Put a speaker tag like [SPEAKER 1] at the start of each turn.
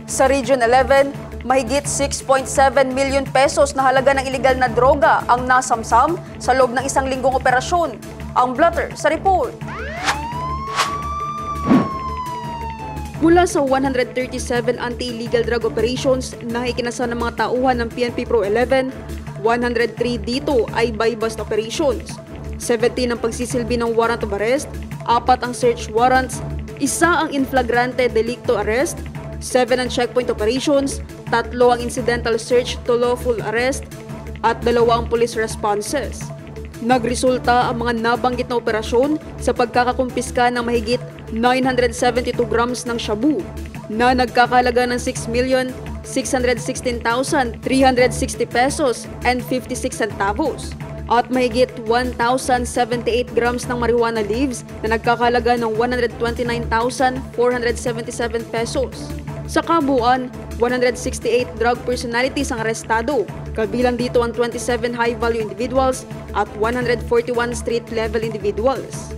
[SPEAKER 1] Sa Region 11, mahigit 6.7 million pesos na halaga ng iligal na droga ang nasamsam sa loob ng isang linggong operasyon. Ang blotter sa report. Mula sa 137 anti-illegal drug operations na ikinasa ng mga tauhan ng PNP Pro 11, 103 dito ay buy-bust operations. 17 ang pagsisilbi ng warrant of arrest, 4 ang search warrants, 1 ang inflagrante delicto arrest, 7 ang checkpoint operations, 3 ang incidental search to lawful arrest, at 2 ang police responses. Nagresulta ang mga nabanggit na operasyon sa pagkakakumpiska ng mahigit 972 grams ng shabu na nagkakahalaga ng 6,616,360 pesos and 56 centavos at mahigit 1,078 grams ng marijuana leaves na nagkakahalaga ng 129,477 pesos. Sa kabuuan, 168 drug personalities ang arestado, kabilang dito ang 27 high-value individuals at 141 street-level individuals.